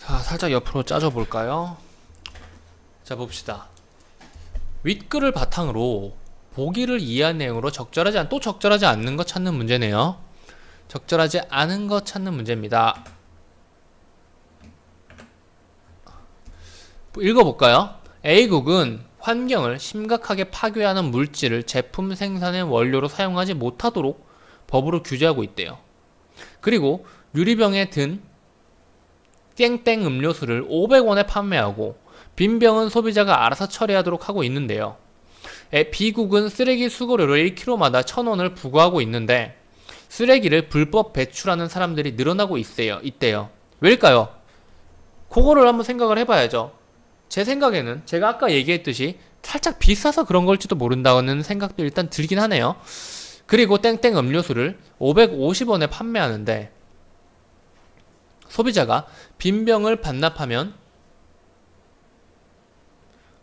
자, 살짝 옆으로 짜줘 볼까요? 자, 봅시다. 윗글을 바탕으로 보기를 이해한 내용으로 또 적절하지 않는 것 찾는 문제네요. 적절하지 않은 것 찾는 문제입니다. 읽어볼까요? A국은 환경을 심각하게 파괴하는 물질을 제품 생산의 원료로 사용하지 못하도록 법으로 규제하고 있대요. 그리고 유리병에 든 땡땡 음료수를 500원에 판매하고 빈 병은 소비자가 알아서 처리하도록 하고 있는데요. B국은 쓰레기 수거료를 1kg마다 1,000원을 부과하고 있는데 쓰레기를 불법 배출하는 사람들이 늘어나고 있대요. 왜일까요? 그거를 한번 생각을 해봐야죠. 제 생각에는 제가 아까 얘기했듯이 살짝 비싸서 그런 걸지도 모른다는 생각도 일단 들긴 하네요. 그리고 땡땡 음료수를 550원에 판매하는데 소비자가 빈 병을 반납하면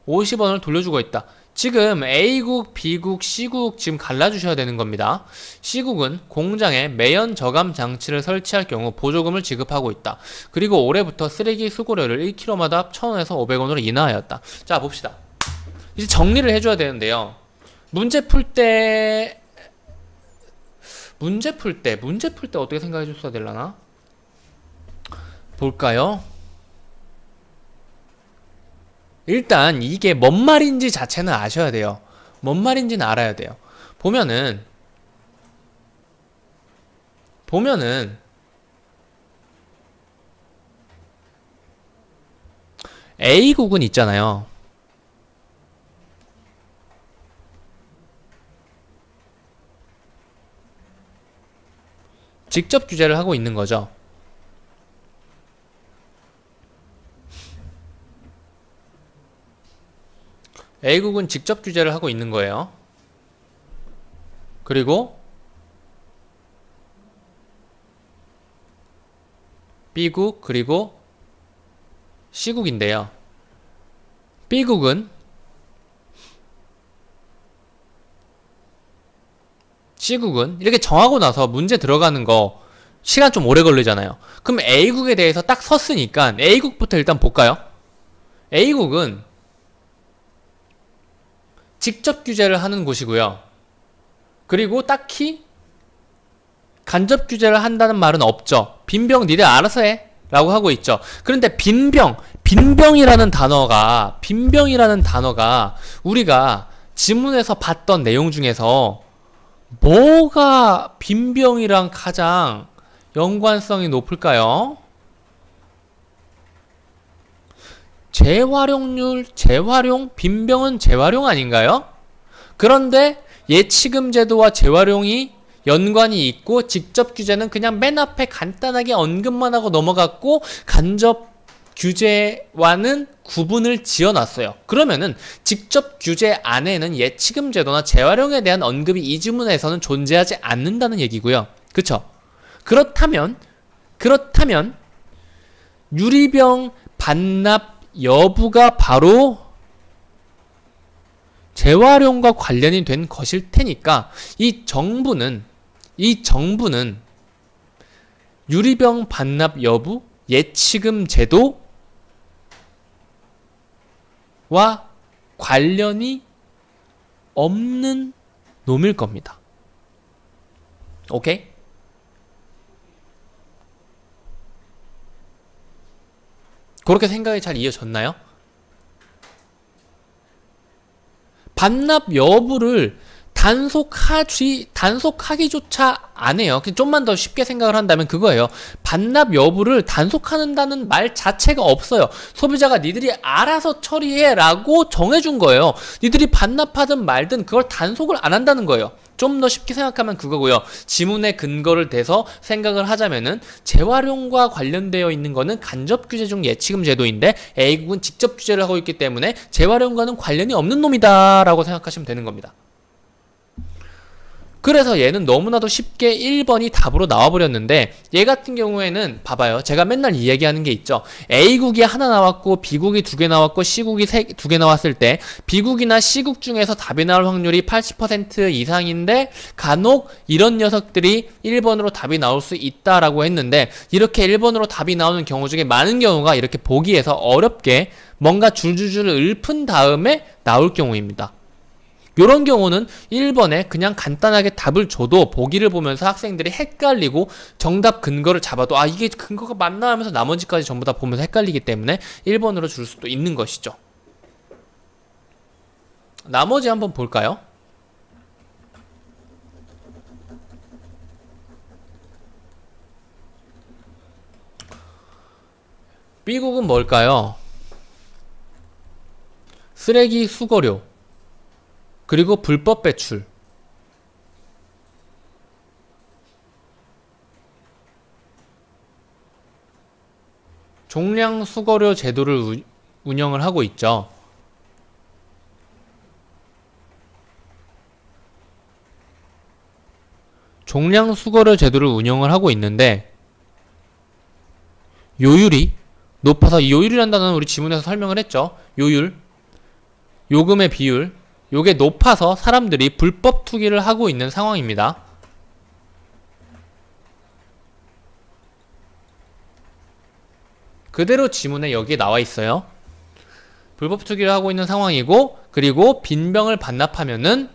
50원을 돌려주고 있다. 지금 A국, B국, C국 지금 갈라주셔야 되는 겁니다. C국은 공장에 매연 저감 장치를 설치할 경우 보조금을 지급하고 있다. 그리고 올해부터 쓰레기 수거료를 1kg마다 1,000원에서 500원으로 인하하였다. 자, 봅시다. 이제 정리를 해줘야 되는데요. 문제 풀 때 어떻게 생각해 줬어야 되려나? 볼까요? 일단 이게 뭔 말인지 자체는 아셔야 돼요. 뭔 말인지는 알아야 돼요. 보면은 A국은 있잖아요. 직접 규제를 하고 있는 거죠. A국은 직접 규제를 하고 있는 거예요. 그리고 B국 그리고 C국인데요. B국은 C국은 이렇게 정하고 나서 문제 들어가는 거 시간 좀 오래 걸리잖아요. 그럼 A국에 대해서 딱 섰으니까 A국부터 일단 볼까요? A국은 직접 규제를 하는 곳이고요. 그리고 딱히 간접 규제를 한다는 말은 없죠. 빈병 니네 알아서 해 라고 하고 있죠. 그런데 빈병이라는 단어가 우리가 지문에서 봤던 내용 중에서 뭐가 빈병이랑 가장 연관성이 높을까요? 빈병은 재활용 아닌가요? 그런데 예치금 제도와 재활용이 연관이 있고 직접 규제는 그냥 맨 앞에 간단하게 언급만 하고 넘어갔고 간접 규제와는 구분을 지어놨어요. 그러면은 직접 규제 안에는 예치금 제도나 재활용에 대한 언급이 이 지문에서는 존재하지 않는다는 얘기고요. 그쵸? 그렇다면 유리병 반납 여부가 바로 재활용과 관련이 된 것일 테니까 이 정부는 유리병 반납 여부, 예치금 제도와 관련이 없는 놈일 겁니다. 오케이? 그렇게 생각이 잘 이어졌나요? 반납 여부를 단속하기조차 안 해요. 좀만 더 쉽게 생각을 한다면 그거예요. 반납 여부를 단속한다는 말 자체가 없어요. 소비자가 니들이 알아서 처리해 라고 정해준 거예요. 니들이 반납하든 말든 그걸 단속을 안 한다는 거예요. 좀 더 쉽게 생각하면 그거고요. 지문의 근거를 대서 생각을 하자면은 재활용과 관련되어 있는 거는 간접 규제 중 예치금 제도인데 A국은 직접 규제를 하고 있기 때문에 재활용과는 관련이 없는 놈이다 라고 생각하시면 되는 겁니다. 그래서 얘는 너무나도 쉽게 1번이 답으로 나와버렸는데, 얘 같은 경우에는 봐봐요. 제가 맨날 이야기하는 게 있죠. A국이 하나 나왔고 B국이 두 개 나왔고 C국이 두 개 나왔을 때 B국이나 C국 중에서 답이 나올 확률이 80% 이상인데 간혹 이런 녀석들이 1번으로 답이 나올 수 있다라고 했는데, 이렇게 1번으로 답이 나오는 경우 중에 많은 경우가 이렇게 보기에서 어렵게 뭔가 줄줄줄 읊은 다음에 나올 경우입니다. 이런 경우는 1번에 그냥 간단하게 답을 줘도 보기를 보면서 학생들이 헷갈리고 정답 근거를 잡아도 아 이게 근거가 맞나 하면서 나머지까지 전부 다 보면서 헷갈리기 때문에 1번으로 줄 수도 있는 것이죠. 나머지 한번 볼까요? B국은 뭘까요? 쓰레기 수거료 그리고 불법 배출. 종량 수거료 제도를 운영을 하고 있죠. 종량 수거료 제도를 운영을 하고 있는데 요율이 높아서, 이 요율이라는 단어는 우리 지문에서 설명을 했죠. 요율, 요금의 비율, 요게 높아서 사람들이 불법 투기를 하고 있는 상황입니다. 그대로 지문에 여기에 나와 있어요. 불법 투기를 하고 있는 상황이고, 그리고 빈병을 반납하면은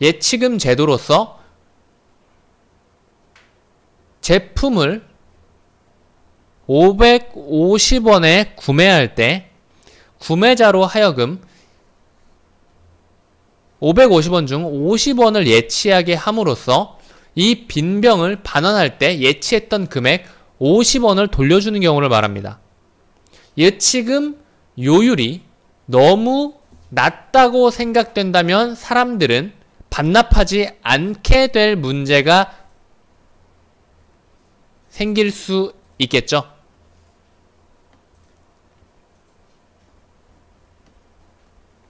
예치금 제도로서 제품을 550원에 구매할 때 구매자로 하여금 550원 중 50원을 예치하게 함으로써 이 빈병을 반환할 때 예치했던 금액 50원을 돌려주는 경우를 말합니다. 예치금 요율이 너무 낮다고 생각된다면 사람들은 반납하지 않게 될 문제가 생길 수 있겠죠.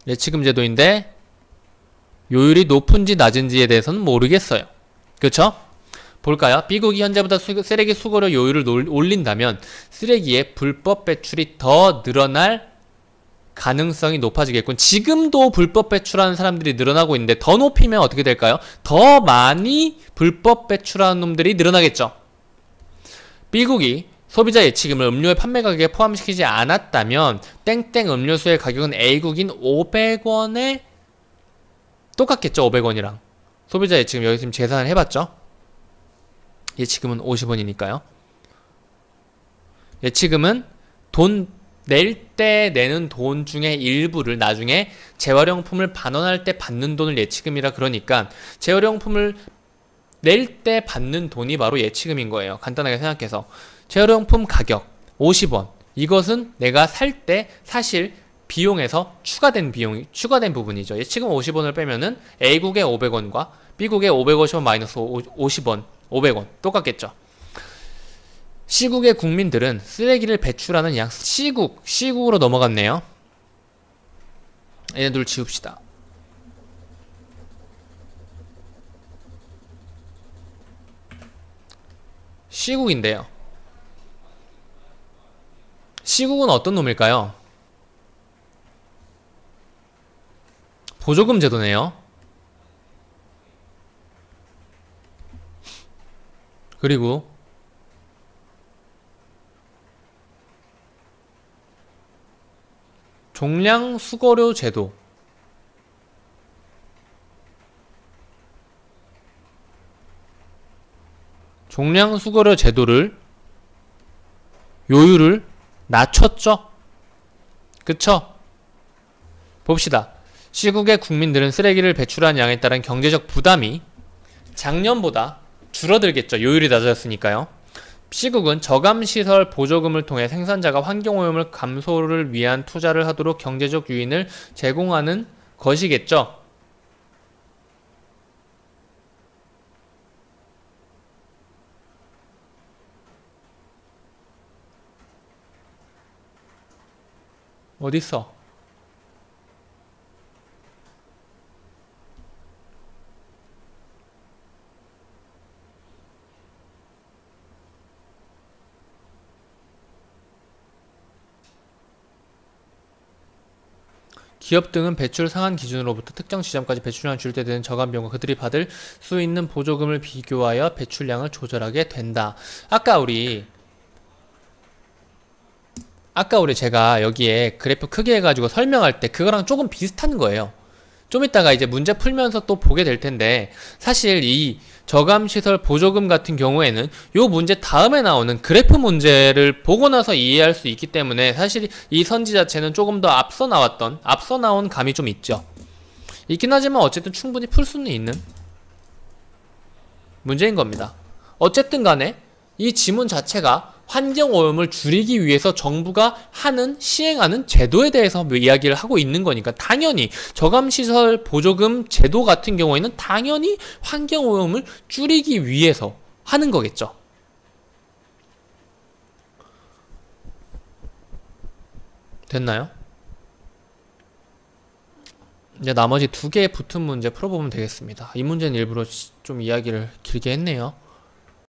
예치금 제도인데 요율이 높은지 낮은지에 대해서는 모르겠어요. 그쵸? 볼까요? B국이 현재보다 쓰레기 수거료 요율을 올린다면 쓰레기의 불법 배출이 더 늘어날 가능성이 높아지겠군. 지금도 불법 배출하는 사람들이 늘어나고 있는데 더 높이면 어떻게 될까요? 더 많이 불법 배출하는 놈들이 늘어나겠죠. B국이 소비자 예치금을 음료의 판매 가격에 포함시키지 않았다면 땡땡 음료수의 가격은 A국인 500원에 똑같겠죠. 500원이랑 소비자 예치금 여기 지금 계산을 해봤죠. 예치금은 50원이니까요. 예치금은 돈 낼 때 내는 돈 중에 일부를 나중에 재활용품을 반환할 때 받는 돈을 예치금이라 그러니까 재활용품을 낼 때 받는 돈이 바로 예치금인 거예요. 간단하게 생각해서 재활용품 가격 50원, 이것은 내가 살 때 사실 비용에서 추가된 부분이죠. 예치금 50원을 빼면은 A국의 500원과 B국의 550원 마이너스 50원 500원 똑같겠죠. C국의 국민들은 쓰레기를 배출하는 양, C국으로 넘어갔네요. 얘네들 지웁시다. C국인데요. C국은 어떤 놈일까요? 보조금 제도네요. 그리고 종량 수거료 제도, 종량 수거료 제도를 요율을 낮췄죠. 그쵸? 봅시다. C국의 국민들은 쓰레기를 배출한 양에 따른 경제적 부담이 작년보다 줄어들겠죠. 요율이 낮아졌으니까요. C국은 저감시설 보조금을 통해 생산자가 환경오염을 감소를 위한 투자를 하도록 경제적 유인을 제공하는 것이겠죠. 어딨어? 기업 등은 배출 상한 기준으로부터 특정 지점까지 배출량을 줄일 때 되는 저감 비용과 그들이 받을 수 있는 보조금을 비교하여 배출량을 조절하게 된다. 아까 우리 제가 여기에 그래프 크게 해가지고 설명할 때 그거랑 조금 비슷한 거예요. 좀 이따가 이제 문제 풀면서 또 보게 될 텐데, 사실 이 저감시설 보조금 같은 경우에는 요 문제 다음에 나오는 그래프 문제를 보고 나서 이해할 수 있기 때문에 사실 이 선지 자체는 조금 더 앞서 나온 감이 좀 있죠. 있긴 하지만 어쨌든 충분히 풀 수는 있는 문제인 겁니다. 어쨌든 간에 이 지문 자체가 환경오염을 줄이기 위해서 정부가 시행하는 제도에 대해서 이야기를 하고 있는 거니까 당연히 저감시설 보조금 제도 같은 경우에는 당연히 환경오염을 줄이기 위해서 하는 거겠죠. 됐나요? 이제 나머지 두 개의 붙은 문제 풀어보면 되겠습니다. 이 문제는 일부러 좀 이야기를 길게 했네요.